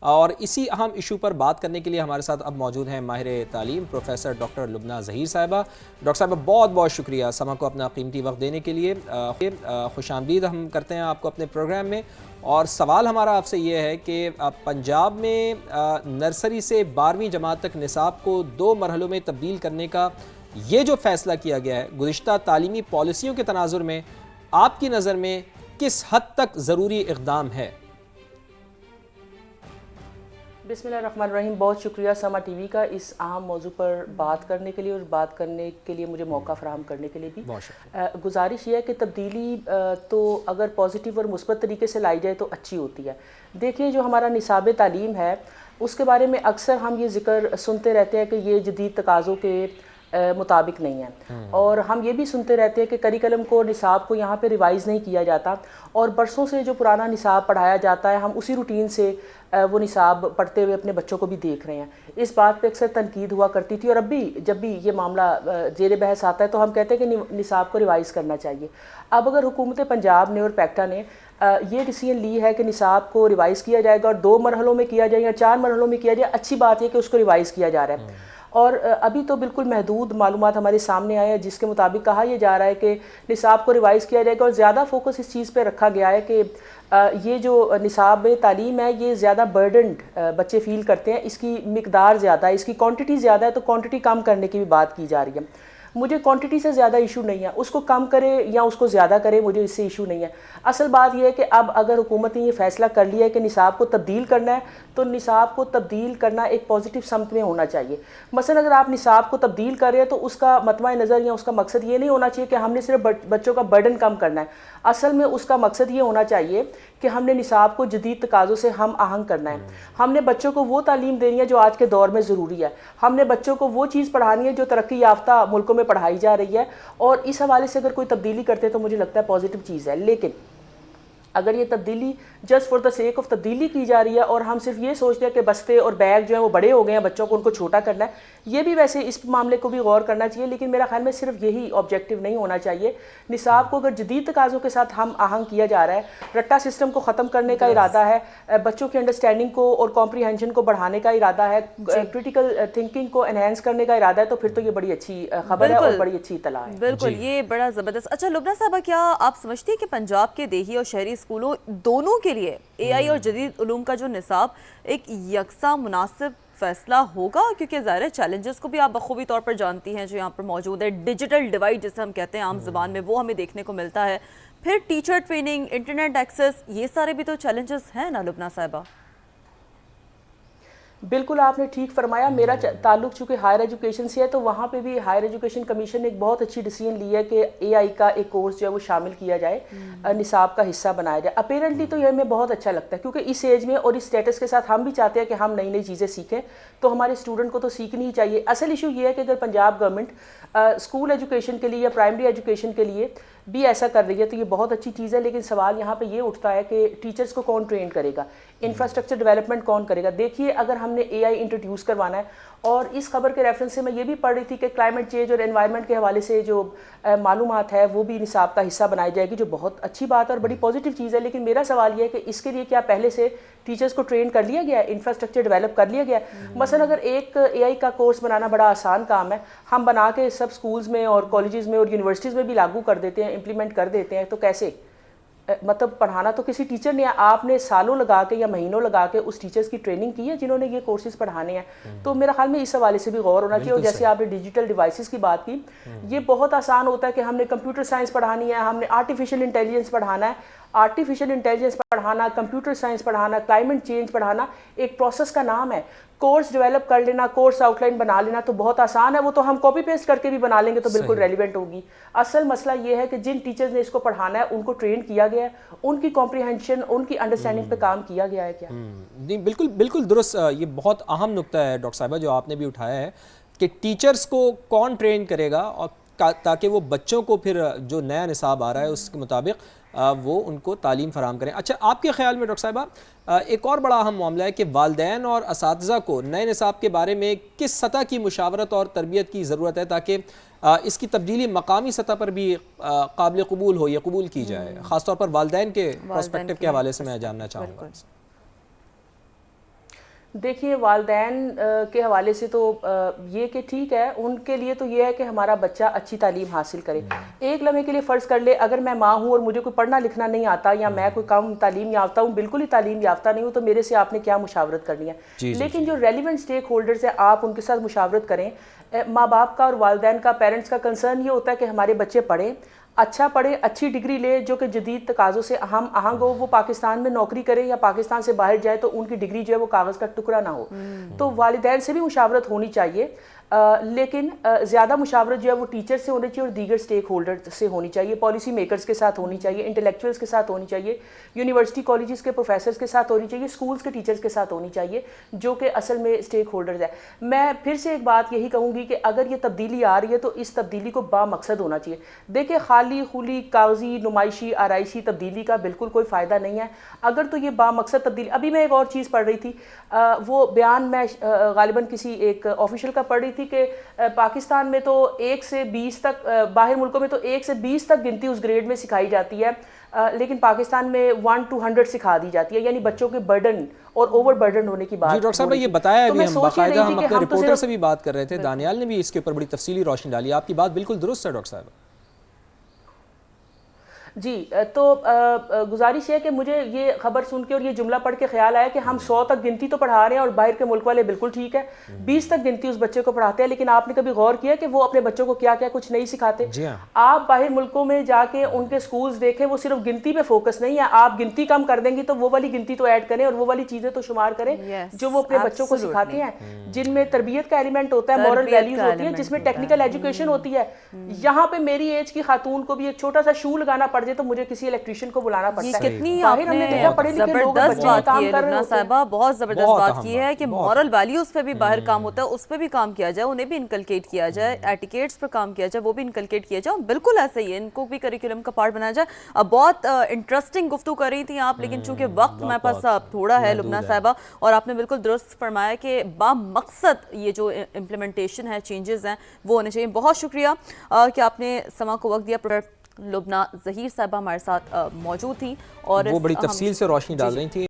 اور اسی اہم ایشو پر بات کرنے کے لیے ہمارے ساتھ اب موجود ہیں ماہر تعلیم پروفیسر ڈاکٹر لبنہ ظہیر صاحبہ۔ ڈاکٹر صاحبہ بہت بہت شکریہ سما کو اپنا قیمتی وقت دینے کے لیے، خوش آمدید ہم کرتے ہیں آپ کو اپنے پروگرام میں۔ اور سوال ہمارا آپ سے یہ ہے کہ پنجاب میں نرسری سے 12ویں جماعت تک نصاب کو 2 مرحلوں میں تبدیل کرنے کا یہ جو فیصلہ کیا گیا ہے، گزشتہ تعلیمی پالیسیوں کے تناظر میں آپ کی نظر میں کس حد تک ضروری اقدام ہے؟ بسم اللہ الرحمن الرحیم، بہت شکریہ سما ٹی وی کا اس اہم موضوع پر بات کرنے کے لیے اور بات کرنے کے لیے مجھے موقع فراہم کرنے کے لیے بھی۔ گزارش یہ ہے کہ تبدیلی تو اگر پازیٹیو اور مثبت طریقے سے لائی جائے تو اچھی ہوتی ہے۔ دیکھیے جو ہمارا نصاب تعلیم ہے اس کے بارے میں اکثر ہم یہ ذکر سنتے رہتے ہیں کہ یہ جدید تقاضوں کے مطابق نہیں ہے، اور ہم یہ بھی سنتے رہتے ہیں کہ کریکلم کو نصاب کو یہاں پہ ریوائز نہیں کیا جاتا، اور برسوں سے جو پرانا نصاب پڑھایا جاتا ہے ہم اسی روٹین سے وہ نصاب پڑھتے ہوئے اپنے بچوں کو بھی دیکھ رہے ہیں۔ اس بات پہ اکثر تنقید ہوا کرتی تھی، اور اب بھی جب بھی یہ معاملہ زیر بحث آتا ہے تو ہم کہتے ہیں کہ نصاب کو ریوائز کرنا چاہیے۔ اب اگر حکومت پنجاب نے اور پیکٹا نے یہ ڈیسیژن لی ہے کہ نصاب کو ریوائز کیا جائے گا اور 2 مرحلوں میں کیا جائے یا 4 مرحلوں میں کیا جائے، اچھی بات یہ کہ اس کو ریوائز کیا جا رہا ہے۔ اور ابھی تو بالکل محدود معلومات ہمارے سامنے آئے ہیں جس کے مطابق کہا یہ جا رہا ہے کہ نصاب کو ریوائز کیا جائے گا، اور زیادہ فوکس اس چیز پہ رکھا گیا ہے کہ یہ جو نصاب تعلیم ہے یہ زیادہ برڈنڈ بچے فیل کرتے ہیں، اس کی مقدار زیادہ ہے، اس کی کوانٹٹی زیادہ ہے، تو کوانٹٹی کم کرنے کی بھی بات کی جا رہی ہے۔ مجھے کوانٹٹی سے زیادہ ایشو نہیں ہے، اس کو کم کرے یا اس کو زیادہ کرے مجھے اس سے ایشو نہیں ہے۔ اصل بات یہ ہے کہ اب اگر حکومت نے یہ فیصلہ کر لیا ہے کہ نصاب کو تبدیل کرنا ہے تو نصاب کو تبدیل کرنا ایک پازیٹیو سمت میں ہونا چاہیے۔ مثلا اگر آپ نصاب کو تبدیل کر رہے ہیں تو اس کا مطمع نظر یا اس کا مقصد یہ نہیں ہونا چاہیے کہ ہم نے صرف بچوں کا برڈن کم کرنا ہے۔ اصل میں اس کا مقصد یہ ہونا چاہیے کہ ہم نے نصاب کو جدید تقاضوں سے ہم آہنگ کرنا ہے۔ ہم نے بچوں کو وہ تعلیم دینی ہے جو آج کے دور میں ضروری ہے، ہم نے بچوں کو وہ چیز پڑھانی ہے جو ترقی یافتہ ملکوں میں پڑھائی جا رہی ہے، اور اس حوالے سے اگر کوئی تبدیلی کرتے تو مجھے لگتا ہے پازیٹیو چیز ہے۔ لیکن اگر یہ تبدیلی just for the sake of تبدیلی کی جا رہی ہے اور ہم صرف یہ سوچتے ہیں کہ بستے اور بیگ جو ہیں وہ بڑے ہو گئے ہیں، بچوں کو ان کو چھوٹا کرنا ہے، یہ بھی ویسے اس معاملے کو بھی غور کرنا چاہیے، لیکن میرا خیال میں صرف یہی آبجیکٹیو نہیں ہونا چاہیے۔ نصاب کو اگر جدید تقاضوں کے ساتھ ہم آہنگ کیا جا رہا ہے، رٹا سسٹم کو ختم کرنے کا ارادہ ہے، بچوں کی انڈرسٹینڈنگ کو اور کمپریہنشن کو بڑھانے کا ارادہ ہے، کرٹیکل تھنکنگ کو انہینس کرنے کا ارادہ ہے، تو پھر تو یہ بڑی اچھی خبر ہے اور بڑی اچھی اطلاع ہے۔ بالکل، یہ بڑا زبردست۔ اچھا لبنہ صاحبہ، کیا آپ سمجھتی ہیں کہ پنجاب کے دیہی اور شہری اسکولوں دونوں کے لیے اے آئی اور جدید علوم کا جو نصاب ایک یکساں مناسب فیصلہ ہوگا؟ کیونکہ ظاہر چیلنجز کو بھی آپ بخوبی طور پر جانتی ہیں جو یہاں پر موجود ہے، ڈیجیٹل ڈیوائڈ جسے ہم کہتے ہیں عام زبان میں، وہ ہمیں دیکھنے کو ملتا ہے، پھر ٹیچر ٹریننگ، انٹرنیٹ ایکسس، یہ سارے بھی تو چیلنجز ہیں نا لبنہ صاحبہ؟ بالکل آپ نے ٹھیک فرمایا۔ میرا تعلق چونکہ ہائر ایجوکیشن سے ہے تو وہاں پہ بھی ہائر ایجوکیشن کمیشن نے ایک بہت اچھی ڈیسیژن لی ہے کہ اے آئی کا ایک کورس جو ہے وہ شامل کیا جائے، نصاب کا حصہ بنایا جائے۔ اپیرنٹلی تو یہ ہمیں بہت اچھا لگتا ہے کیونکہ اس ایج میں اور اس اسٹیٹس کے ساتھ ہم بھی چاہتے ہیں کہ ہم نئی نئی چیزیں سیکھیں، تو ہمارے اسٹوڈنٹ کو تو سیکھنی ہی چاہیے۔ اصل ایشو یہ ہے کہ اگر پنجاب گورنمنٹ اسکول ایجوکیشن کے لیے یا پرائمری ایجوکیشن کے لیے بھی ایسا کر رہی ہے تو یہ بہت اچھی چیز ہے، لیکن سوال یہاں پہ یہ اٹھتا ہے کہ ٹیچرز کو کون ٹرین کرے گا، انفراسٹرکچر ڈیولپمنٹ کون کرے گا۔ دیکھیے اگر ہم نے اے آئی انٹروڈیوس کروانا ہے، اور اس خبر کے ریفرنس سے میں یہ بھی پڑھ رہی تھی کہ کلائمیٹ چینج اور انوائرمنٹ کے حوالے سے جو معلومات ہے وہ بھی نصاب کا حصہ بنائی جائے گی، جو بہت اچھی بات ہے اور بڑی پازیٹیو چیز ہے۔ لیکن میرا سوال یہ ہے کہ اس کے لیے کیا پہلے سے ٹیچرز کو ٹرین کر لیا گیا ہے، انفراسٹرکچر ڈیولپ کر لیا گیا ہے؟ مثلا اگر ایک اے آئی کا کورس بنانا بڑا آسان کام ہے، ہم بنا کے سب سکولز میں اور کالجز میں اور یونیورسٹیز میں بھی لاگو کر دیتے ہیں، امپلیمنٹ کر دیتے ہیں، تو کیسے؟ مطلب پڑھانا تو کسی ٹیچر نے، آپ نے سالوں لگا کے یا مہینوں لگا کے اس ٹیچرز کی ٹریننگ کی ہے جنہوں نے یہ کورسز پڑھانے ہیں، تو میرا خیال میں اس حوالے سے بھی غور ہونا چاہیے۔ اور جیسے آپ نے ڈیجیٹل ڈیوائسز کی بات کی، یہ بہت آسان ہوتا ہے کہ ہم نے کمپیوٹر سائنس پڑھانی ہے، ہم نے آرٹیفیشل انٹیلیجنس پڑھانا ہے۔ آرٹیفیشل انٹیلیجنس پڑھانا، کمپیوٹر سائنس پڑھانا، کلائمیٹ چینج پڑھانا ایک پروسیس کا نام ہے۔ کورس ڈیولپ کر لینا، کورس آؤٹ لائن بنا لینا تو بہت آسان ہے، وہ تو ہم کاپی پیسٹ کر کے بھی بنا لیں گے تو بالکل ریلیونٹ ہوگی۔ اصل مسئلہ یہ ہے کہ جن ٹیچرز نے اس کو پڑھانا ہے ان کو ٹرین کیا گیا ہے، ان کی کمپریہنشن، ان کی انڈرسٹینڈنگ پہ کام کیا گیا ہے کیا؟ نہیں بالکل بالکل درست، یہ بہت اہم نقطہ ہے ڈاکٹر صاحبہ جو آپ نے بھی اٹھایا ہے کہ ٹیچرز کو کون ٹرین کرے گا، اور تاکہ وہ بچوں کو پھر جو نیا نصاب آ رہا ہے اس کے مطابق وہ ان کو تعلیم فراہم کریں۔ اچھا آپ کے خیال میں ڈاکٹر صاحبہ ایک اور بڑا اہم معاملہ ہے کہ والدین اور اساتذہ کو نئے نصاب کے بارے میں کس سطح کی مشاورت اور تربیت کی ضرورت ہے تاکہ اس کی تبدیلی مقامی سطح پر بھی قابل قبول ہو یا قبول کی جائے، خاص طور پر والدین کے پرسپیکٹو کے حوالے سے میں جاننا چاہوں گا۔ دیکھیے والدین کے حوالے سے تو یہ کہ ٹھیک ہے، ان کے لیے تو یہ ہے کہ ہمارا بچہ اچھی تعلیم حاصل کرے. ایک لمحے کے لیے فرض کر لے اگر میں ماں ہوں اور مجھے کوئی پڑھنا لکھنا نہیں آتا یا میں کوئی کم تعلیم یافتہ ہوں، بالکل ہی تعلیم یافتہ نہیں ہوں، تو میرے سے آپ نے کیا مشاورت کرنی ہے. لیکن جو ریلیونٹ اسٹیک ہولڈرز ہیں آپ ان کے ساتھ مشاورت کریں. ماں باپ کا اور والدین کا، پیرنٹس کا کنسرن یہ ہوتا ہے کہ ہمارے بچے پڑھیں، اچھا پڑھے، اچھی ڈگری لے جو کہ جدید تقاضوں سے ہم آہنگ ہو، وہ پاکستان میں نوکری کرے یا پاکستان سے باہر جائے تو ان کی ڈگری جو ہے وہ کاغذ کا ٹکڑا نہ ہو. تو والدین سے بھی مشاورت ہونی چاہیے، لیکن زیادہ مشاورت جو ہے وہ ٹیچر سے ہونی چاہیے اور دیگر سٹیک ہولڈر سے ہونی چاہیے، پالیسی میکرز کے ساتھ ہونی چاہیے، انٹلیکچوئلز کے ساتھ ہونی چاہیے، یونیورسٹی کالجز کے پروفیسرز کے ساتھ ہونی چاہیے، اسکولز کے ٹیچرز کے ساتھ ہونی چاہیے جو کہ اصل میں سٹیک ہولڈرز ہیں. میں پھر سے ایک بات یہی کہوں گی کہ اگر یہ تبدیلی آ رہی ہے تو اس تبدیلی کو با مقصد ہونا چاہیے. دیکھیں خالی خولی کاغذی نمائشی آرائشی تبدیلی کا بالکل کوئی فائدہ نہیں ہے. اگر تو یہ با مقصد تبدیلی، ابھی میں ایک اور چیز پڑھ رہی تھی، وہ بیان میں غالباً کسی ایک آفیشل کا پڑھ رہی تھی کہ پاکستان میں تو 1 سے 20 تک، باہر ملکوں میں تو 1 سے 20 تک گنتی اس گریڈ میں سکھائی جاتی ہے، لیکن پاکستان میں 1 to 100 سکھا دی جاتی ہے. یعنی بچوں کے برڈن اور اوور برڈن ہونے کی بات. جی ڈاکٹر صاحب نے یہ بتایا ابھی، ہم باقاعدہ ہم اپنے رپورٹر سے بھی بات کر رہے تھے، دانیال نے بھی اس کے اوپر بڑی تفصیلی روشنی ڈالی. آپ کی بات بالکل درست ہے ڈاکٹر صاحب. جی تو گزارش ہے کہ مجھے یہ خبر سن کے اور یہ جملہ پڑھ کے خیال آیا کہ ہم 100 تک گنتی تو پڑھا رہے ہیں اور باہر کے ملک والے بالکل ٹھیک ہے 20 تک گنتی اس بچے کو پڑھاتے ہیں، لیکن آپ نے کبھی غور کیا کہ وہ اپنے بچوں کو کیا کیا کچھ نہیں سکھاتے؟ آپ باہر ملکوں میں جا کے ان کے سکولز دیکھیں، وہ صرف گنتی پہ فوکس نہیں ہے. آپ گنتی کم کر دیں گی تو وہ والی گنتی تو ایڈ کریں اور وہ والی چیزیں تو شمار کریں جو وہ اپنے بچوں کو سکھاتے ہیں، جن میں تربیت کا ایلیمنٹ ہوتا ہے، مورل ویلیوز ہوتی ہیں، جس میں ٹیکنیکل ایجوکیشن ہوتی ہے. یہاں پہ میری ایج کی خاتون کو بھی ایک چھوٹا سا شو لگانا پڑ جائے تو مجھے کسی الیکٹریشین کو بلانا پڑتا ہے. کتنی آپ نے زبردست بات کی ہے لبنہ صاحبہ، بہت زبردست بات کی ہے کہ مورل ویلیوز پہ بھی باہر کام ہوتا ہے، اس پہ بھی کام کیا جائے، انہیں بھی انکلکیٹ کیا جائے، ایٹیکیٹس پر کام کیا جائے، وہ بھی انکلکیٹ کیا جائے. بالکل ایسا ہی ہے، ان کو بھی کریکولم کا پارٹ بنایا جائے. اب بہت انٹرسٹنگ گفتگو کر رہی تھیں آپ، لیکن چونکہ وقت ہمارے پاس تھوڑا ہے لبنہ صاحبہ، اور آپ نے بالکل درست فرمایا کہ با مقصد یہ جو امپلیمنٹیشن ہے، چینجز ہیں، وہ ہونے چاہیے. بہت شکریہ کہ آپ نے سما کو وقت دیا. لبنہ ظہیر صاحبہ ہمارے ساتھ موجود تھیں اور وہ بڑی تفصیل سے روشنی ڈال رہی تھیں.